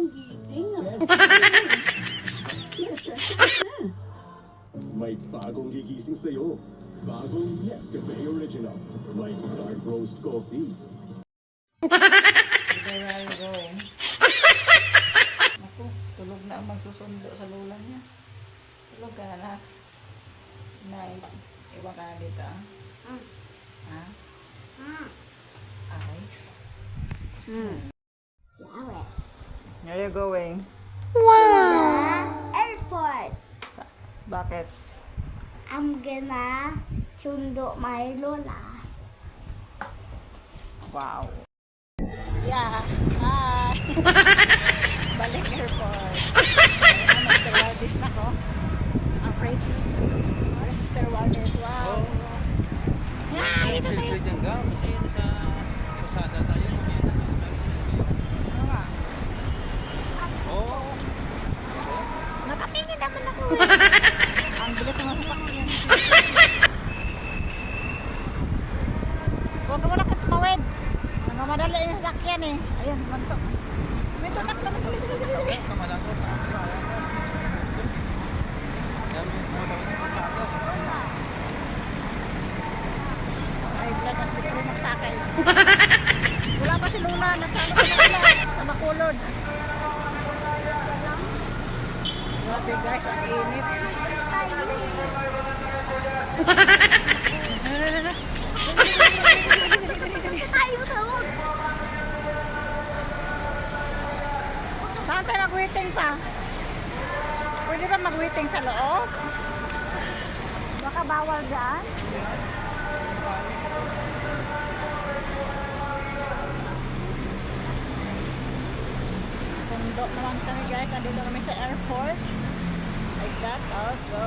Magandang gising. May bagong gigising sa'yo. Bagong Nescafe Original. May dark roast coffee. There I go. Ako, tulog na ang magsusundo sa lula niya. Tulog ka na lahat. Night. Iwan ka na dito ah. Ha? Ayos. Yes. Where are you going? Airport. Bakit? I'm gonna sundo my lola. Wow. Yeah. Hi. Balik airport. Stewardess na ko. Ang crazy. Stewardess. Wow. Yeah, dito tayo. Kasi sa pasada tayo. Ano nga? Oo. Nakatingin naman ako. Ang bilis ng sasakyan. Huwag ka muna katmawid. Nagamadali yung sasakyan eh. Ayun, mantok. May tunak naman. Kamalako. Dami mo tapos sa pasada. Ay, blood as before magsakay. Wala pa si Luna. Nagsama pa na sa Bacolod. Grabe guys, ang init. Ayaw sa mo. Saan tayo mag-waiting pa? Pwede ba mag-waiting sa loob? Baka bawal dyan. Sundo naman kami guys. Andito kami sa airport. Like that also.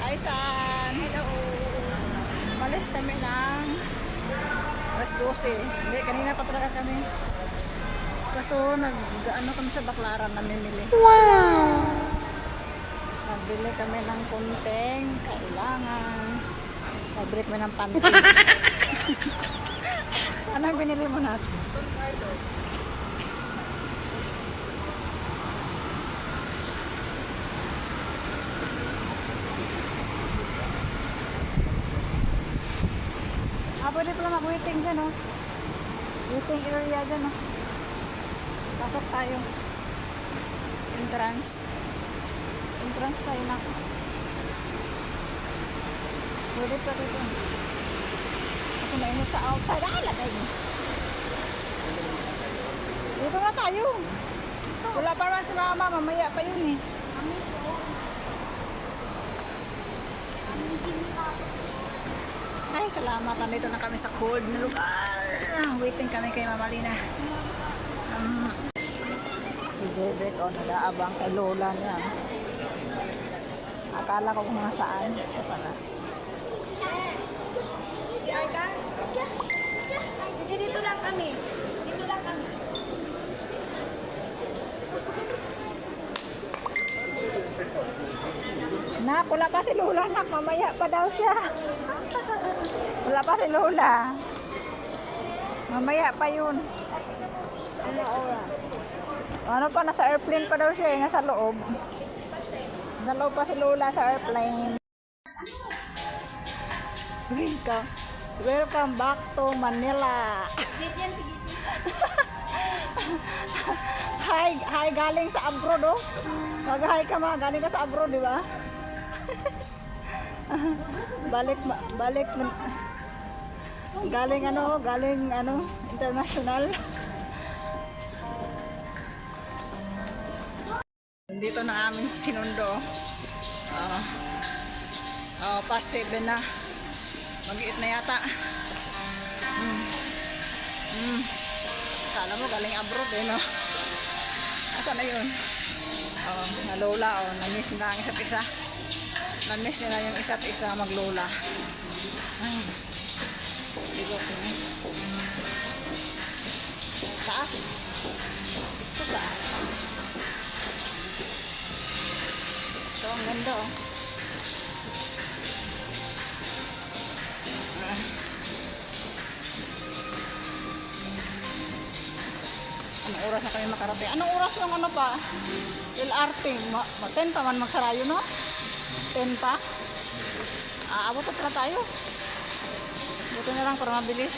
Hi San! Hello! Malis kami ng alas 12. Hindi, kanina pa talaga kami. Kaso nag-ano kami sa Baclaran namimili. Wow! Nabili kami ng kunting kailangan. Nabili kami ng panty. Anong binili mo natin? Pwede pala mag-waiting dyan, oh. Waiting area dyan, oh. Pasok tayo. Entrance. Entrance tayo na. Pwede pa dito. Kasi mainit sa outside. Ah, lagay mo. Dito na tayo. Wala pa naman si mama. Mamaya pa yun, eh. Ay, salamat. Nandito na kami sa cold na lugar. Waiting kami kay Mama Lina. Si Jebek, oh, nag-aabang kay Lola niya. Akala ko kung nasaan. Ito pala. Si Arga? Sige, dito lang kami. Dito lang kami. Nak, wala pa si Lola, nak. Mamaya pa daw siya. Wala pa si Lola. Mamaya pa yun. Ano oras? Ano pa, nasa airplane pa daw siya eh. Nasa loob. Nasa loob pa si Lola sa airplane. Welcome. Welcome back to Manila. Hi galing sa abroad, oh. Mag-hi ka ma, galing ka sa abroad, di ba? galing international. Dito na amin sinundo. Past 7 na. Mag-iit na yata. Kala mo galing abroad eh, no? Asa na yun? Na Lola, na-miss na ang isa't isa. Na-miss nila yung isa't isa mag-Lola. Ligot na. Taas. It's so taas. Ito, ang ganda, oh. Anong oras na kami makarating. Anong oras yung ano pa? LRT. 10 pa man magsarayo, no? 10 pa? Aabot pa pala tayo. Buti na lang para mabilis.